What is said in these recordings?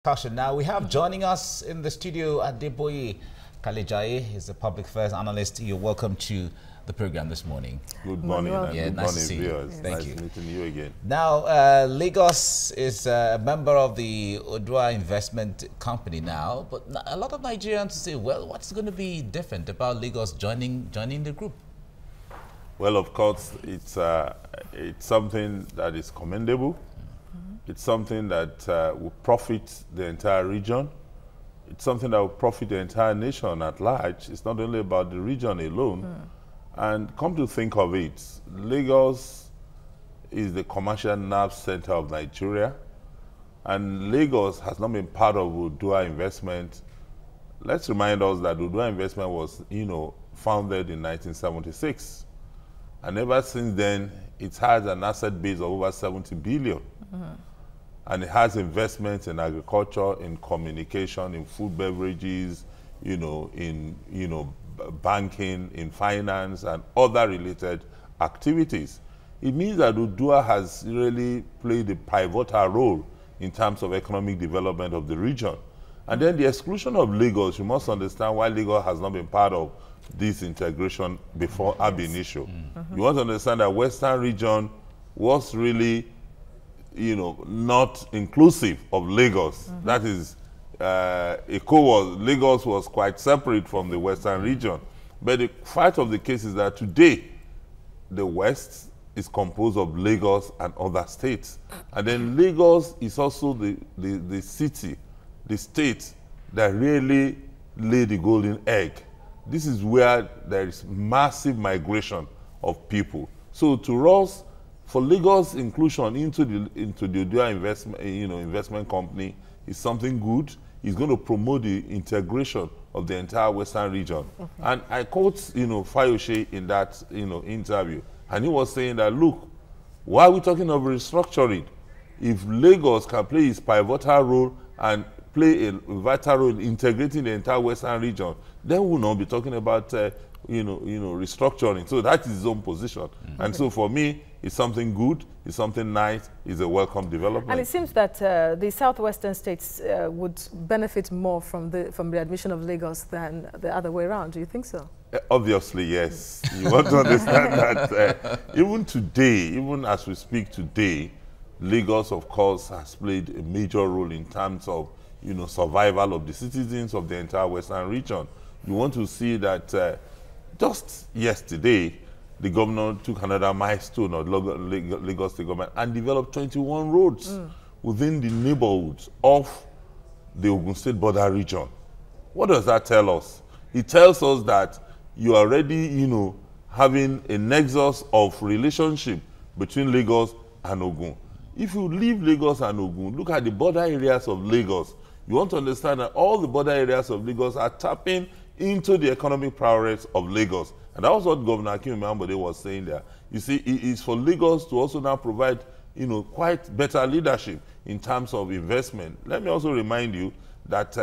Discussion. Now we have joining us in the studio Adeboye Kalejaye. He's a public affairs analyst. You're welcome to the program this morning. Good morning. And yeah, good nice morning, to see viewers. you. Thank you. Nice meeting you again. Now, Lagos is a member of the Odu'A investment company now, but a lot of Nigerians say, well, what's going to be different about Lagos joining the group? Well, of course, it's something that is commendable. It's something that will profit the entire region. It's something that will profit the entire nation at large. It's not only about the region alone. And come to think of it, Lagos is the commercial nerve center of Nigeria. And Lagos has not been part of Odu'A investment. Let's remind us that Odu'A investment was, founded in 1976. And ever since then, it has an asset base of over 70 billion. And it has investments in agriculture, in communication, in food beverages, in banking, in finance, and other related activities. It means that Odu'A has really played a pivotal role in terms of economic development of the region. And then the exclusion of Lagos, you must understand why Lagos has not been part of this integration before ab initio. You want to understand that Western region was really not inclusive of Lagos. That is, Lagos was quite separate from the Western region. But the fact of the case is that today, the West is composed of Lagos and other states. And then Lagos is also the city, the state that really laid the golden egg. This is where there is massive migration of people. So to us, for Lagos inclusion into the Odu'A investment company is something good. It's going to promote the integration of the entire Western region. And I quote Fayose in that interview, and he was saying that, look, why are we talking of restructuring? If Lagos can play its pivotal role and play a vital role in integrating the entire Western region, then we'll not be talking about restructuring. So that is his own position. And so for me, it's something good, it's something nice, it's a welcome development. And it seems that the southwestern states would benefit more from the admission of Lagos than the other way around. Do you think so? Obviously, yes. You want to understand that even today, even as we speak today, Lagos, of course, has played a major role in terms of survival of the citizens of the entire Western region. You want to see that just yesterday, the governor took another milestone of Lagos State government and developed 21 roads within the neighborhoods of the Ogun State border region. What does that tell us? It tells us that you are already, having a nexus of relationship between Lagos and Ogun. If you leave Lagos and Ogun, look at the border areas of Lagos. You want to understand that all the border areas of Lagos are tapping into the economic prowess of Lagos. And that was what Governor Akim Ambode was saying there. You see, it is for Lagos to also now provide, quite better leadership in terms of investment. Let me also remind you that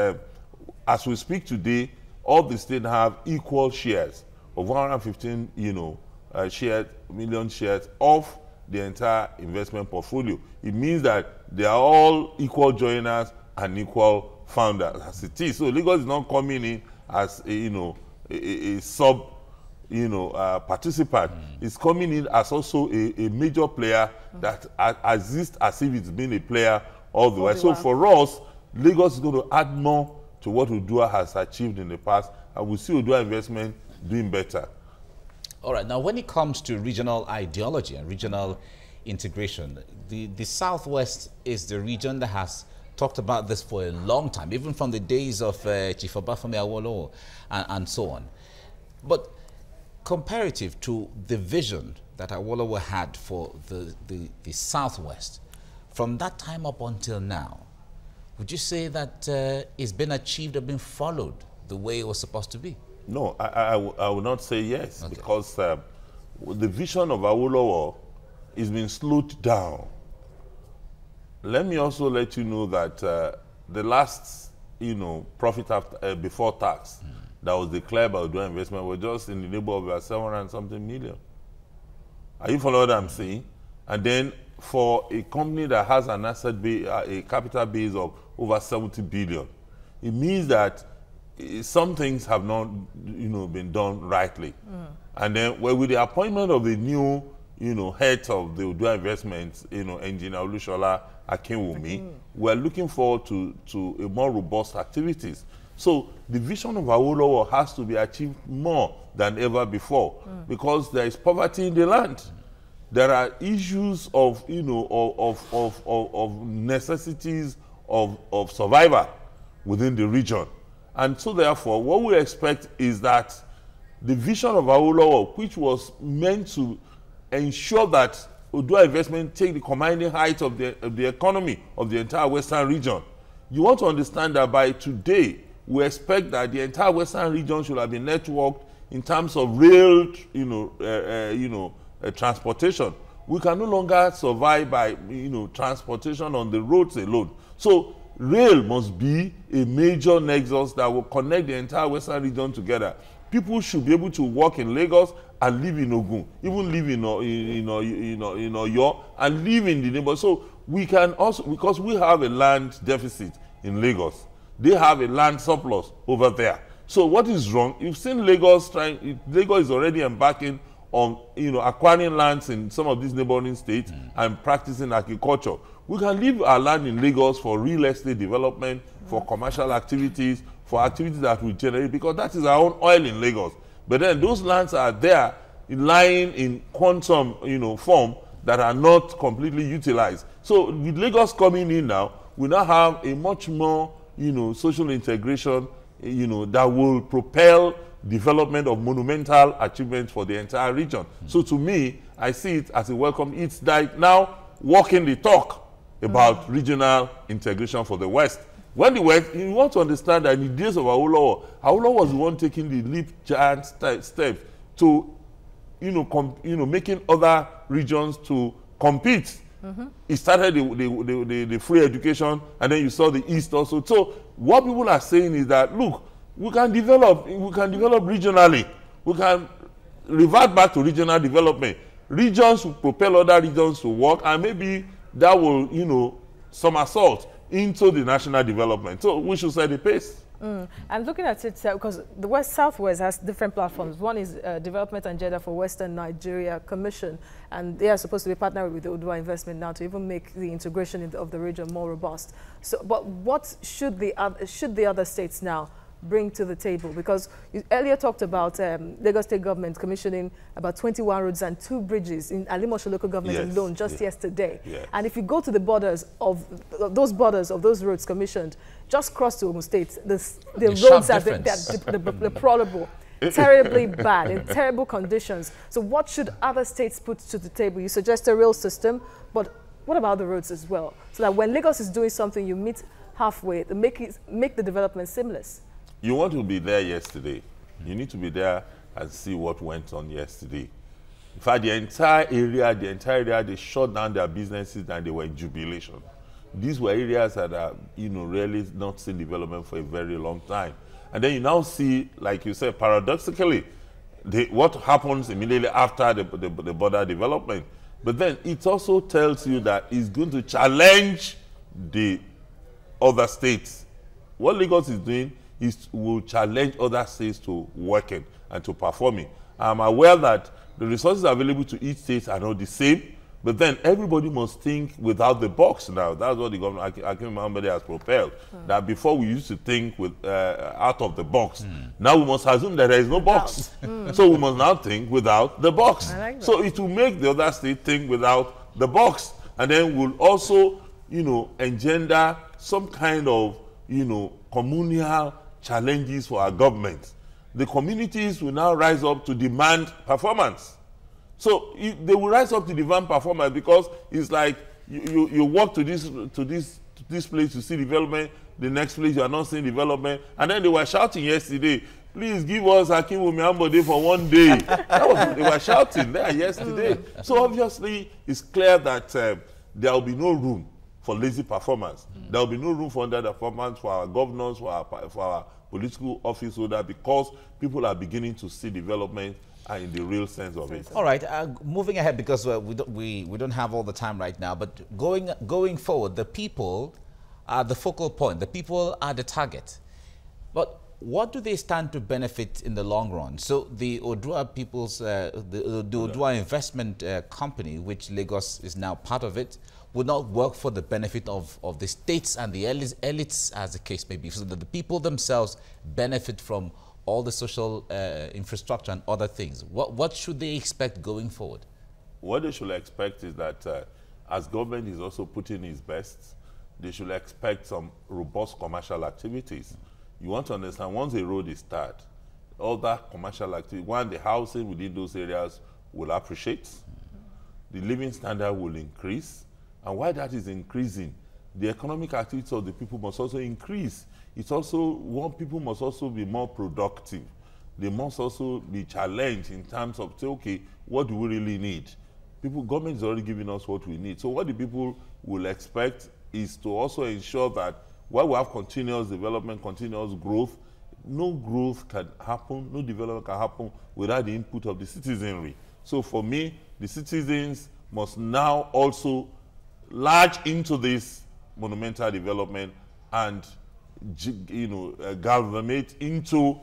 as we speak today, all the states have equal shares of 115, million shares of the entire investment portfolio. It means that they are all equal joiners and equal founders as it is. So Lagos is not coming in as a sub participant. Is coming in as also a major player that exists as if it's been a player all the way. So for us, Lagos is going to add more to what Odu'A has achieved in the past, and we see Odu'A investment doing better. All right, now when it comes to regional ideology and regional integration, the Southwest is the region that has talked about this for a long time, even from the days of Chief Obafemi Awolowo and so on. But comparative to the vision that Awolowo had for the Southwest, from that time up until now, would you say that it's been achieved or been followed the way it was supposed to be? No, I would not say yes, because the vision of Awolowo is being slowed down. Let me also let you know that the last, profit after, before tax that was declared by Odu'A investment was just in the neighborhood of 700 and something million. Are you following what I'm saying? And then for a company that has an asset base, a capital base of over 70 billion, it means that some things have not, been done rightly. And then, well, with the appointment of the new, head of the Odu'A Investments, Engineer Olushola Akinwumi, we're looking forward to a more robust activities. So the vision of Awolowo has to be achieved more than ever before, because there is poverty in the land. There are issues of, of necessities of survival within the region. And so therefore, what we expect is that the vision of Awolowo, which was meant to ensure that Odu'A Investment take the commanding height of the economy of the entire Western region. You want to understand that by today, we expect that the entire Western region should have been networked in terms of rail, transportation. We can no longer survive by, transportation on the roads alone. So rail must be a major nexus that will connect the entire Western region together. People should be able to work in Lagos and live in Ogun, even live in Oyo, and live in the neighborhood. So we can also, because we have a land deficit in Lagos, they have a land surplus over there. So what is wrong? You've seen Lagos Lagos is already embarking on, acquiring lands in some of these neighboring states and practicing agriculture. We can leave our land in Lagos for real estate development, for commercial activities, for activities that will generate, because that is our own oil in Lagos. But then those lands are there lying in quantum, form that are not completely utilized. So with Lagos coming in now, we now have a much more, social integration, that will propel development of monumental achievements for the entire region. So to me, I see it as a welcome. It's like now walking the talk about regional integration for the West. When the West, you want to understand that in the days of Awolowo was the one taking the leap giant steps to, making other regions to compete. He started the free education, and then you saw the East also. So what people are saying is that, look, we can develop regionally. We can revert back to regional development. Regions will propel other regions to work, and maybe that will, somersault into the national development. So we should set the pace. And looking at it, because the Southwest has different platforms. One is Development and Gender for Western Nigeria Commission, and they are supposed to be partnering with the Odu'A Investment now to even make the integration of the region more robust. So, but what should the other states now bring to the table? Because you earlier talked about Lagos State government commissioning about 21 roads and 2 bridges in Alimosho local government alone just yesterday. And if you go to the borders of those roads commissioned, just cross to Ogun State, the roads are deplorable, terribly bad, in terrible conditions. So what should other states put to the table? You suggest a rail system, but what about the roads as well? So that when Lagos is doing something, you meet halfway to make the development seamless. You want to be there yesterday. You need to be there and see what went on yesterday. In fact, the entire area, they shut down their businesses and they were in jubilation. These were areas that are, really not seen development for a very long time. And then you now see, like you said, paradoxically, what happens immediately after the border development. But then it also tells you that it's going to challenge the other states. What Lagos is doing will challenge other states to working and to performing. I'm aware that the resources available to each state are not the same, but then everybody must think without the box now. That's what the governor, Akim Mohammed, has propelled. That before we used to think with out of the box. Now we must assume that there is no box. So we must now think without the box. Like so it will make the other state think without the box. And then will also, engender some kind of, communal challenges for our government. The communities will now rise up to demand performance. So they will rise up to demand performance because it's like you walk to this place to see development, the next place you are not seeing development, and then they were shouting yesterday, please give us Akinwumi Ambode for one day. That was what they were shouting there yesterday. So obviously it's clear that there will be no room for lazy performance. There will be no room for underperformance for our governors, for our political office holder, because people are beginning to see development in the real sense of it. All right, moving ahead, because we don't have all the time right now, but going forward, the people are the focal point. The people are the target. But what do they stand to benefit in the long run? So the Odu'A people's, the Odu'A investment company, which Lagos is now part of it, would not work for the benefit of the states and the elites, as the case may be, so that the people themselves benefit from all the social infrastructure and other things. What should they expect going forward? What they should expect is that as government is also putting its best, they should expect some robust commercial activities. You want to understand, once a road is started, all that commercial activity, one, the housing within those areas will appreciate, the living standard will increase, and while that is increasing, the economic activity of the people must also increase. It's also, people must also be more productive. They must also be challenged in terms of, say, okay, what do we really need? Government is already giving us what we need. So what the people will expect is to also ensure that while we have continuous development, continuous growth, no growth can happen, no development can happen without the input of the citizenry. So for me, the citizens must now also large into this monumental development and, galvanate into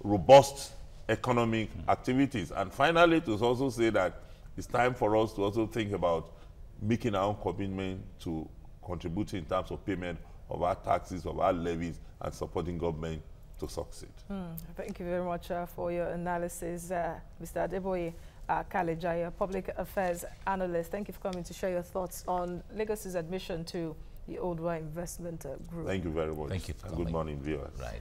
robust economic activities. And finally, to also say that it's time for us to also think about making our own commitment to contribute in terms of payment of our taxes, of our levies, and supporting government to succeed. Thank you very much for your analysis, Mr. Adeboye Kalejaya, Public Affairs Analyst. Thank you for coming to share your thoughts on Lagos's admission to the Odu'A Investment Group. Thank you very much. Thank you. And good morning, viewers. Right.